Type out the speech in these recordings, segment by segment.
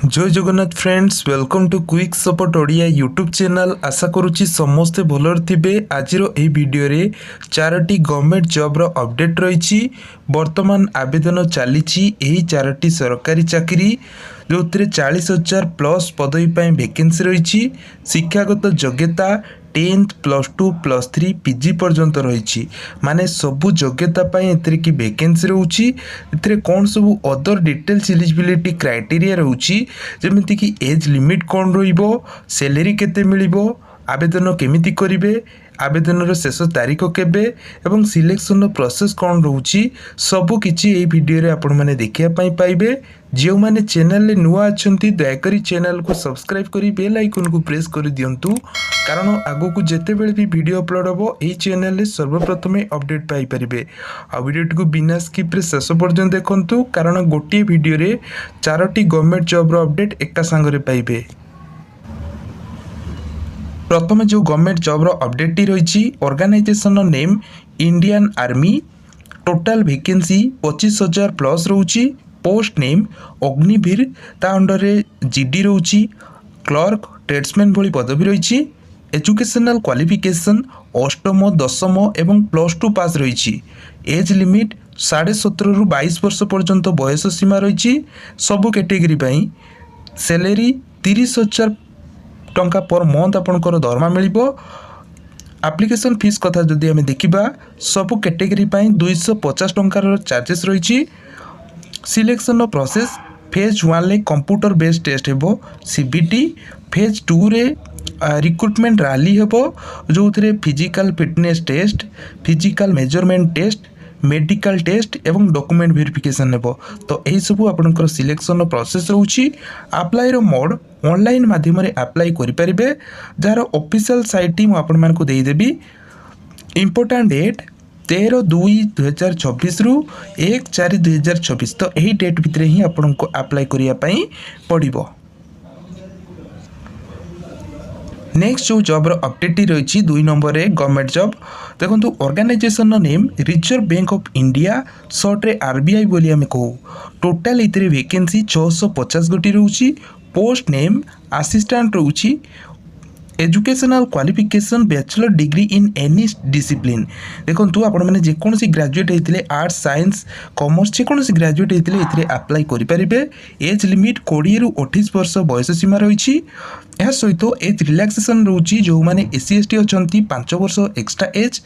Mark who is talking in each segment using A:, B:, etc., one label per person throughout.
A: जय Jagannath friends welcome to quick support Odia YouTube channel. आशा करुच्ची समस्ते भलर थे। आज वीडियो रे चारोटी गवर्नमेंट जॉब रो अपडेट रही। वर्तमान आवेदन चली चारोटी सरकारी चाकरी जो 40,000 प्लस पदवी वैकेंसी रही। शिक्षागत योग्यता 10th +2 +3 पीजी पर्यंत रही माने सबू योग्यता एतिर की वैकेंसी रोची। एतिर कौन सब अदर डिटेल्स एलिजिबिलिटी क्राइटेरिया रोची जेमिति कि एज लिमिट कौन रहिबो, सैलरी केते मिलिबो, आवेदन केमिति करिवे, आवेदन शेष तारीख केबे एवं सिलेक्शन प्रोसेस कौन रोची सबु किछि एई वीडियो रे आपण माने देखिया पाइबे। जो माने चैनल ले नुआ अछंती दयाकरी चैनल को सब्सक्राइब करी बेल आइकन को प्रेस कर दियंतु कारण आगो को जेते बेले भी वीडियो अपलोड होबो एई चैनल ले सर्वप्रथम अपडेट पाई परिबे। आ वीडियो को बिना स्किप रे शेष पर्यंत देखंतु कारण गोटे वीडियो रे चारोटी गवर्नमेंट जॉब रो अपडेट एका संगरे पाइबे। प्रथम जो गवर्नमेंट जॉब रो अपडेट रही organisation name Indian army. Total vacancy 25,000 plus रोची। पोस्ट नेम अग्निवीर ता अंडर रे जीडी रोची। क्लर्क ट्रेड्समैन भली पदवी रही। एजुकेशनल क्वालिफिकेशन 8म 10म एवं +2 पास रही। एज लिमिट 17.5 रु 22 वर्ष पर्यंत बयस सीमा रही। सबु कैटेगरी सैलरी 30,000 टंका पर मंथ आपनकर दरमा मिलिबो। एप्लिकेशन फीस कथा जदि हमें देखिबा सबु कैटेगरी 250 टंकार चार्जेस रही। सिलेक्शन प्रोसेस फेज 1 ले कंप्यूटर बेस्ड टेस्ट हेबो सीबीटी। फेज 2 रे रिक्रुटमेंट रैली हेबो जो physical fitness test, physical measurement test, medical test एवं डॉक्यूमेंट वेरिफिकेशन हेबो। तो यही सब आपनकर सिलेक्शन प्रोसेस रोची। अप्लाई रो मोड ऑनलाइन माध्यम रे अप्लाई करि परिबे जार ऑफिशियल साइट ही आपण मान को देई देबी। इंपोर्टेंट डेट 13/2/2024 रु 1/4/2024। तो यही डेट भितर ही आपन को अप्लाई करिया पई पड़िबो। नेक्स्ट जो जॉब रो अपडेट रही 2 नंबर रे गवर्नमेंट जॉब देखो organisation name reserve bank of India short रे आरबीआई बोली हमें कहू। टोटाल इतरे वैकेंसी 650 गोटी रोची। पोस्ट नेम असिस्टेंट रोची। Educational qualification bachelor degree in any discipline. देखो आपण मैंने जेकोसी ग्रेजुएट होते आर्ट्स साइंस कॉमर्स जेकोसी ग्रेजुएट होते अप्लाई करें। एज लिमिट 20 रु 28 वर्ष बयस सीमा रही। यह सहित एज रिलैक्सेशन रोची जो मैंने एससी एसटी अच्छा 5 वर्ष एक्सट्रा एज,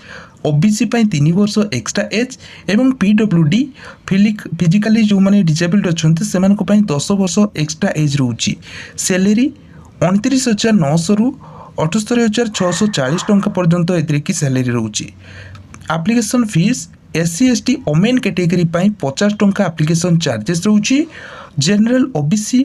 A: ओबीसी 3 वर्ष एक्सट्रा एज एवं पीडब्ल्यूडी फिजिकली जो मैंने डिसेबल्ड अच्छा से 10 वर्ष एक्सट्रा एज रोची। सैलरी 29,900 रु 78,640 टंका पर्यंत एति सैलरी रोची। Application fee SC ST women category 50 टंका एप्लिकेशन चार्जेस रोची। जनरल ओबीसी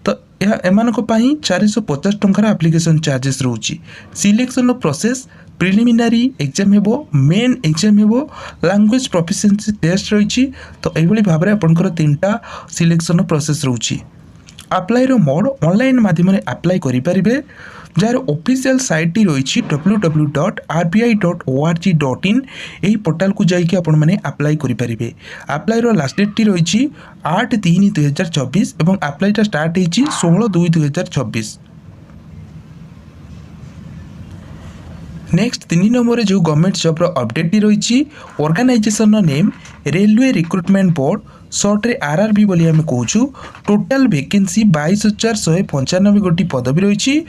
A: तो एम 450 टंकार एप्लिकेशन चार्जेस रोची। सिलेक्शन प्रोसेस प्रिलिमिनारी एग्जाम हेबो, मेन एग्जाम हेबो, लैंग्वेज प्रोफिशिएंसी टेस्ट रही। तो यही भाव में आपंकर 3टा सिलेक्शन प्रोसेस रोची। अप्लाई रो मोड ऑनलाइन माध्यम अप्लाई करें जार ऑफिशियल साइट रही www.rbi.org.in। यही पोर्टाल को जाइए आपण मैंने अप्लाई करें। अप्लाई रो लास्ट डेट रही 8/3/2024 और अप्लाईटा स्टार्ट होती 16/2/2024। नेक्स्ट 3 नंबर जो गवर्नमेंट जॉब रो अपडेट रही organisation name railway recruitment board short रे आरआरबी बोली हमें कहूँ। टोटाल वैकेंसी 22,195 गोटी पदवी रही।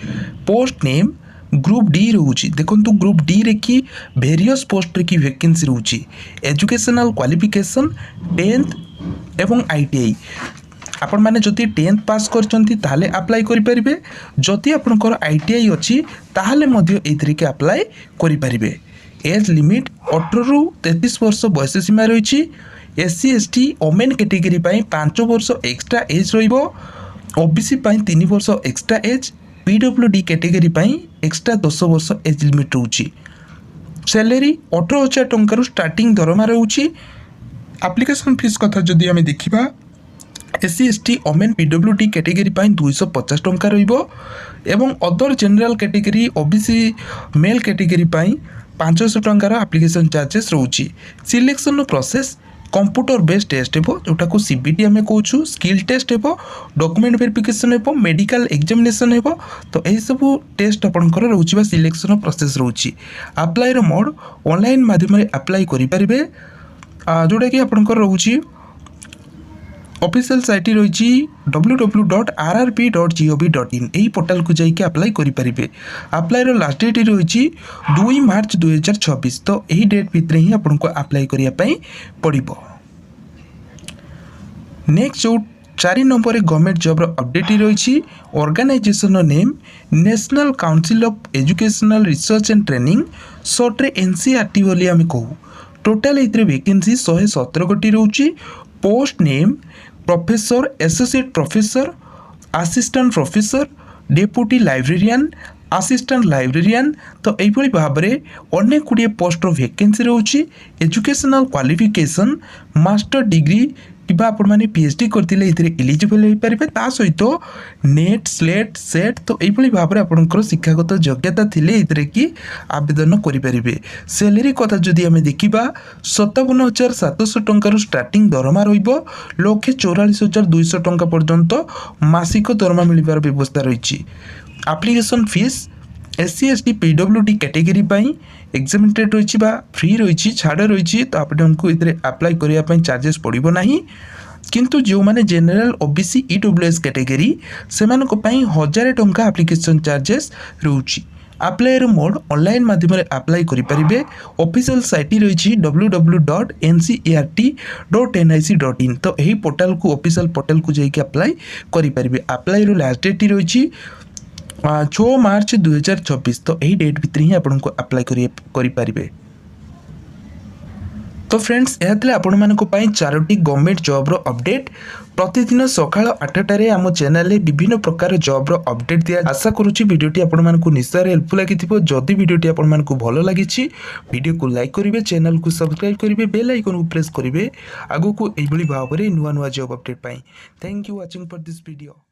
A: पोस्ट नेम ग्रुप डी रोची। देखो ग्रुप डी रे की वेरियस पोस्ट रे की वैकेंसी रोची। एजुकेशनल क्वालिफिकेशन 10th एवं आईटीआई। आपण माने जदि 10th पास करचंती ताले अप्लाई करि परिबे। जदि आपनकर आईटीआई अछि ताले मध्य एथरे के अप्लाई करि परिबे। एज लिमिट 18 रु 33 वर्ष बयस सीमा रही। एससी एसटी ओमेन कैटेगरी 5 वर्ष एक्सट्रा एज रहिबो। ओबीसी 3 वर्ष extra age, PWD category extra 10 वर्ष एज लिमिट रोची। सैलरी 18,000 टंका स्टार्टिंग दरमा रोची। एप्लिकेशन फीस कथा जदि हमें देखिबा SC ST women PWD category 250 टंका रहिबो एवं other general category OBC male category 500 टंकार एप्लिकेशन चार्जेस रोची। Selection process computer based test हो जोटा को सीबीटी आम कहूँ स्किल टेस्ट हो डॉक्यूमेंट वेरिफिकेशन हो मेडिकल एग्जामिनेशन हो तो यही सब टेस्ट आपंकर रोचे सिलेक्शन प्रोसेस रोचे अप्लाईर मोड ऑनलाइन माध्यम अप्लाई करेंगे जोटा कि आपंकर रोचे ऑफिशियल साइट रही www.rrp.gov.in यही पोर्टाल को जाइए अप्लाई करेंगे अप्लाईर लास्ट डेट रही 2 मार्च 2026 तो यही डेट भितर ही आपको अप्लाई करने पड़ो। नेक्स्ट जो 4 नंबर गवर्नमेंट जॉब अपडेट रही organisation name national council of educational research and training शॉर्ट्रे एनसीईआरटी बोली आम कहू टोटाल ये वैकेंसी 117 गोटी रोची post name professor associate professor assistant professor deputy librarian assistant librarian तो यही भाव में अनेक गुड़िए पोस्टर वैकेंसी रोची एजुकेशनल क्वालिफिकेशन मास्टर डिग्री कि आपण मैंने पीएचडी करते एलिजिबल हो पारे ता सहित नेट स्लेट सेट तो यही भाव में आपंकर शिक्षागत योग्यता थी कि आवेदन करेंगे सैलरी कथा जदि आम देखा 57,700 टंकार स्टार्टिंग दरमा र1,44,200 टंका पर्यंत मासिक दरमा मिलबार व्यवस्था रही application fee SC ST PWD category एग्जामिनेटेड रही फ्री रही छाड़ रही तो आपको ये अप्लाई करने चार्जेस पड़ो ना किंतु जो माने जनरल OBC EWS कैटेगरी से 1000 टंका एप्लिकेशन चार्जेस रोची अप्लाईर मोड ऑनलाइन माध्यम अप्लाई करेंगे ऑफिशियल साइट रही www.ncert.nic.in तो यही पोर्टाल को ऑफिशियल पोर्टाल को जाइए अप्लाई करेंगे अप्लाईर लास्ट डेट रही 6 मार्च 2026 तो यही डेट भितर ही आपको अप्लाई करेंगे। तो फ्रेंड्स यह आपण मानक 4टी गवर्नमेंट जॉब रो अपडेट प्रतिदिन सकाळ 8टारे आम चैनल में विभिन्न प्रकार जॉब रो अपडेट दिया आशा करुच्ची भिडियोटी आपण मानक निश्चय हेल्पफुल लगी जदि भिडियोटी आपण मानक भल लगी वीडियो को लाइक करेंगे चैनल को सब्सक्राइब करेंगे बेल आइकन को प्रेस करेंगे आगो को यही भाव में नुआ नुआ job update pi thank you watching for this video.